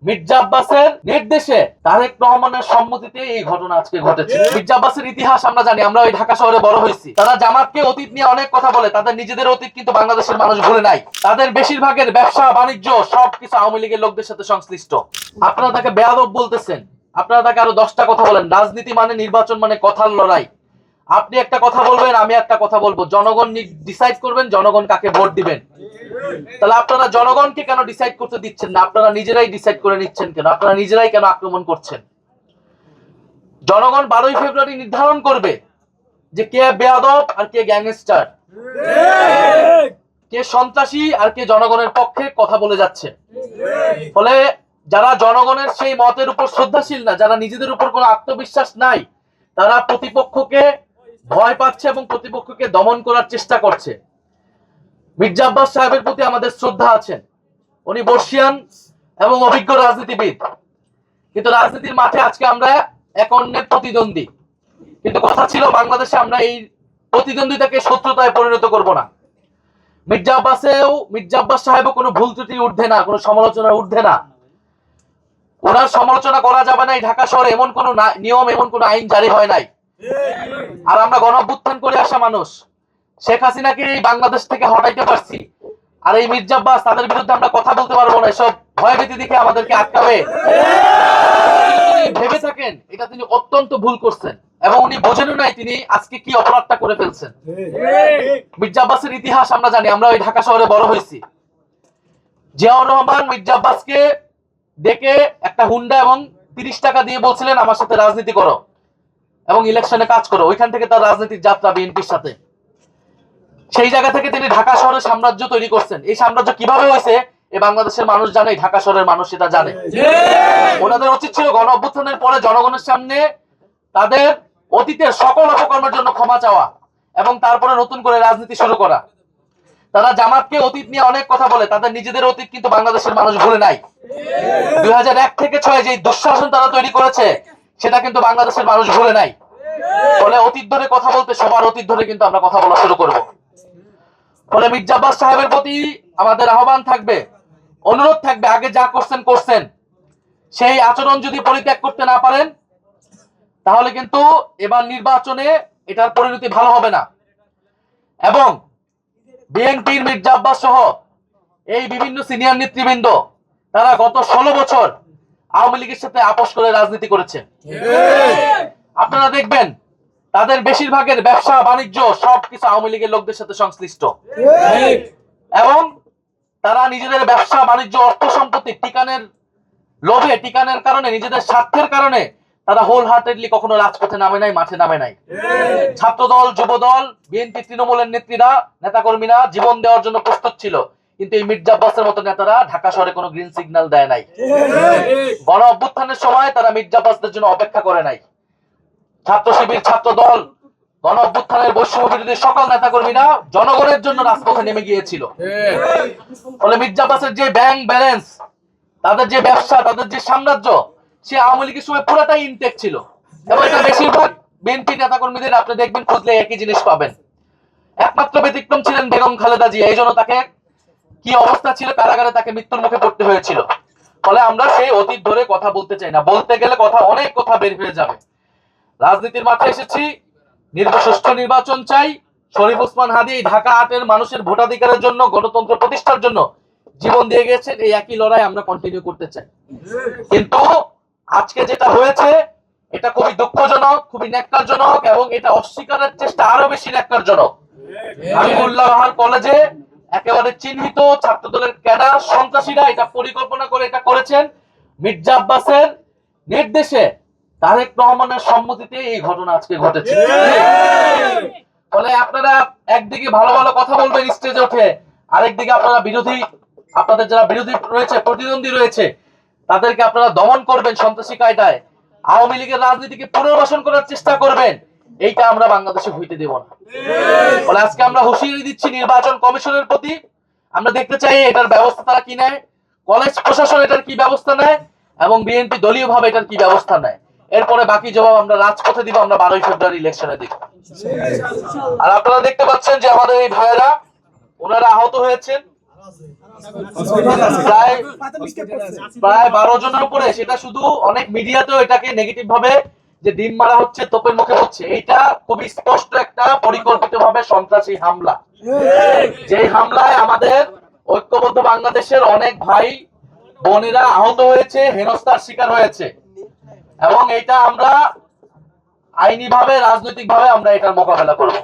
মির্জা আব্বাসের নির্দেশে তারেক রহমানের সম্মতিতে এই ঘটনা আজকে ঘটেছে। মির্জা আব্বাসের ইতিহাস আমরা জানি, আমরা ওই ঢাকা শহরে বড় হয়েছি। তারা জামাতকে অতীত নিয়ে অনেক কথা বলে, তাদের নিজেদের অতীত কিন্তু বাংলাদেশের মানুষ ভুলে নাই। তাদের বেশিরভাগের ব্যবসা বাণিজ্য সবকিছু আওয়ামী লীগের লোকদের সাথে সংশ্লিষ্ট। আপনারা তাকে বেয়াদব বলতেছেন, আপনারা তাকে আরো 10টা কথা বলেন। রাজনীতি মানে নির্বাচন মানে কথার লড়াই। আপনি একটা কথা বলবেন, আমি একটা কথা বলবো, জনগণ ডিসাইড করবেন জনগণ কাকে ভোট দিবেন। তাহলে আপনারা জনগণকে কেন ডিসাইড করতে দিচ্ছেন না? আপনারা নিজেরাই ডিসাইড করে নিচ্ছেন কেন? আপনারা নিজেরাই কেন আক্রমণ করছেন? জনগণ 12ই ফেব্রুয়ারি নির্ধারণ করবে যে কে বেয়াদব আর কে গ্যাংস্টার, কে সন্ত্রাসী আর কে জনগণের পক্ষে কথা বলে যাচ্ছে। ফলে যারা জনগণের সেই মতের উপর শ্রদ্ধাশীল না, যারা নিজেদের উপর কোনো আত্মবিশ্বাস নাই, তারা প্রতিপক্ষকে ভয় পাচ্ছে এবং প্রতিপক্ষকে দমন করার চেষ্টা করছে। মির্জা আব্বাস সাহেবের প্রতি আমাদের শ্রদ্ধা আছেন, উনি বর্ষিয়ান এবং অভিজ্ঞ রাজনীতিবিদ, কিন্তু রাজনীতির মাঠে আজকে আমরা এক অন্যের প্রতিদ্বন্দ্বী। কিন্তু কথা ছিল বাংলাদেশে আমরা এই প্রতিদ্বন্দ্বিতাকে শত্রুতায় পরিণত করব না। মির্জা আব্বাস সাহেবও কোনো ভুল ত্রুটির ঊর্ধ্বে না, কোনো সমালোচনার ঊর্ধ্বে না। ওনার সমালোচনা করা যাবে না। ঢাকা শহরে এমন কোন নিয়ম, এমন কোন আইন জারি হয় নাই। আর আমরা গণঅভ্যুত্থান করে আসা মানুষ, শেখ হাসিনাকে এই বাংলাদেশ থেকে হটাইতে পারছি। আর এই মির্জা আব্বাস, তাদের বিরুদ্ধে আমরা কথা বলতে পারবো না। এসব ভয়ভীতি দেখে আমাদেরকে আটকাবে ভেবে থাকেন, এটা তিনি অত্যন্ত ভুল করছেন এবং উনি বোঝেনও নাই তিনি আজকে কি অপরাধটা করে ফেলছেন। মির্জা আব্বাসের ইতিহাস আমরা জানি, আমরা ওই ঢাকা শহরে বড় হয়েছি। জিয়াউর রহমান মির্জা আব্বাসকে ডেকে একটা হুন্ডা এবং 30 টাকা দিয়ে বলছিলেন আমার সাথে রাজনীতি করো এবং ইলেকশনে কাজ করো। ওইখান থেকে তার রাজনীতির যাত্রা বিএনপির সাথে। সেই জায়গা থেকে তিনি ঢাকা শহরের সাম্রাজ্য তৈরি করছেন। এই সাম্রাজ্য কিভাবে হয়েছে এ বাংলাদেশের মানুষ জানে, ঢাকা শহরের মানুষ সেটা জানে। ওনাদের উচিত ছিল গণ অভ্যুত্থানের পরে জনগণের সামনে তাদের অতীতের সকল অপকর্মের জন্য ক্ষমা চাওয়া এবং তারপরে নতুন করে রাজনীতি শুরু করা। তারা জামাতকে অতীত নিয়ে অনেক কথা বলে, তাদের নিজেদের অতীত কিন্তু বাংলাদেশের মানুষ ভুলে নাই। 2001 থেকে 6 যে দুঃশাসন তারা তৈরি করেছে সেটা কিন্তু বাংলাদেশের মানুষ ভুলে নাই। ফলে অতীত ধরে কথা বলতে সবার অতীত ধরে কিন্তু আমরা কথা বলা শুরু করব। ফলে মির্জা আব্বাস সাহেবের প্রতি আমাদের আহ্বান থাকবে, অনুরোধ থাকবে, আগে যা করছেন সেই আচরণ যদি পরিত্যাগ করতে না পারেন তাহলে কিন্তু এবার নির্বাচনে এটার পরিণতি ভালো হবে না। এবং বিএনপির মির্জা আব্বাস সহ এই বিভিন্ন সিনিয়র নেতৃবৃন্দ তারা গত 16 বছর আওয়ামী লীগের সাথে আপোষ করে রাজনীতি করেছে। আপনারা দেখবেন তাদের বেশিরভাগের ব্যবসা বাণিজ্য সবকিছু আওয়ামী লীগের লোকদের সাথে সংশ্লিষ্ট এবং তারা নিজেদের ব্যবসা বাণিজ্য অর্থ সম্পত্তি টিকানের লোভে, টিকানের কারণে, নিজেদের স্বার্থের কারণে তারা হোল হার্টেডলি কখনো রাজপথে নামে নাই, মাঠে নামে নাই। ছাত্রদল, যুবদল, বিএনপি, তৃণমূলের নেতাকর্মীরা জীবন দেওয়ার জন্য প্রস্তুত ছিল, কিন্তু এই মির্জা আব্বাসের মতো নেতারা ঢাকা শহরে কোনো গ্রিন সিগন্যাল দেয় নাই। গণ অভ্যুত্থানের সময় তারা মির্জা আব্বাসদের জন্য অপেক্ষা করে নাই। ছাত্র শিবির, ছাত্রদল, গণ অভ্যুত্থানের বৈষম্য বিরোধী সকল নেতাকর্মীরা জনগণের জন্য রাজপথে নেমে গিয়েছিল। ফলে মির্জা আব্বাসের যে ব্যাংক ব্যালেন্স, তাদের যে ব্যবসা, তাদের যে সাম্রাজ্য, সে আওয়ামী লীগের সময় পুরোটাই ইনটেক ছিল এবং এটা বেশিরভাগ বিএনপি নেতাকর্মীদের আপনি দেখবেন খুঁজলে একই জিনিস পাবেন। একমাত্র ব্যতিক্রম ছিলেন বেগম খালেদা জিয়া। এই জন্য তাকে কি অবস্থা ছিল, কারাগারে তাকে মৃত্যুর মুখে পড়তে হয়েছিল। ফলে আমরা সেই অতীত ধরে কথা বলতে চাই না, বলতে গেলে অনেক কথা বের হয়ে যাবে। রাজনীতির মাঠে এসেছি, সুষ্ঠু নির্বাচন চাই। শরীফ ওসমান হাদী ঢাকা 8-এর মানুষের ভোটাধিকারের জন্য, গণতন্ত্র প্রতিষ্ঠার জন্য জীবন দিয়ে গেছেন। এই একই লড়াই আমরা কন্টিনিউ করতে চাই। কিন্তু আজকে যেটা হয়েছে এটা খুবই দুঃখজনক, খুবই ন্যাক্কারজনক এবং এটা অস্বীকারের চেষ্টা আরো বেশি ন্যাক্কারজনক। হাবিবুল্লাহ বাহার কলেজে একেবারে চিহ্নিত ছাত্রদলের ক্যাডার সন্ত্রাসীরা এটা পরিকল্পনা করে এটা করেছেন। মির্জা আব্বাসের নির্দেশে, তারেক রহমানের সম্মতিতে এই ঘটনা আজকে ঘটেছে। ফলে আপনারা একদিকে ভালো ভালো কথা বলবেন স্টেজে উঠে, আরেকদিকে আপনারা আপনাদের যারা বিরোধী রয়েছে, প্রতিদ্বন্দ্বী রয়েছে, তাদেরকে আপনারা দমন করবেন সন্ত্রাসী কায়দায়, আওয়ামী লীগের রাজনীতিকে পুনর্বাসন করার চেষ্টা করবেন। এইটা আমরা বাংলাদেশে হইতে দেব না। ফলে আজকে আমরা হুঁশিয়ারি দিচ্ছি নির্বাচন কমিশনের প্রতি। আমরা দেখতে চাই এটার ব্যবস্থা তারা কি নেয়, কলেজ প্রশাসন এটার কি ব্যবস্থা নেয় এবং বিএনপি দলীয় ভাবে এটার কি ব্যবস্থা নেয়। এরপরে বাকি জবাব আমরা রাজপথে দিব, আমরা 12ই ফেব্রুয়ারি ইলেকশনে দিব। আর আপনারা দেখতে পাচ্ছেন যে আমাদের এই ভাইয়েরা, ওনারা আহত হয়েছেন, প্রায় প্রায় 12 জনের উপরে, সেটা শুধু অনেক মিডিয়াতেও এটাকে নেগেটিভ ভাবে যে ডিম মারা হচ্ছে, তোপের মুখে হচ্ছে, এইটা খুবই স্পষ্ট একটা পরিকল্পিতভাবে সন্ত্রাসী হামলা। যে হামলায় আমাদের ঐক্যবদ্ধ বাংলাদেশের অনেক ভাই বোনেরা আহত হয়েছে, হেনস্থার শিকার হয়েছে, এবং এটা আমরা আইনিভাবে রাজনৈতিকভাবে আমরা এটার মোকাবেলা করব।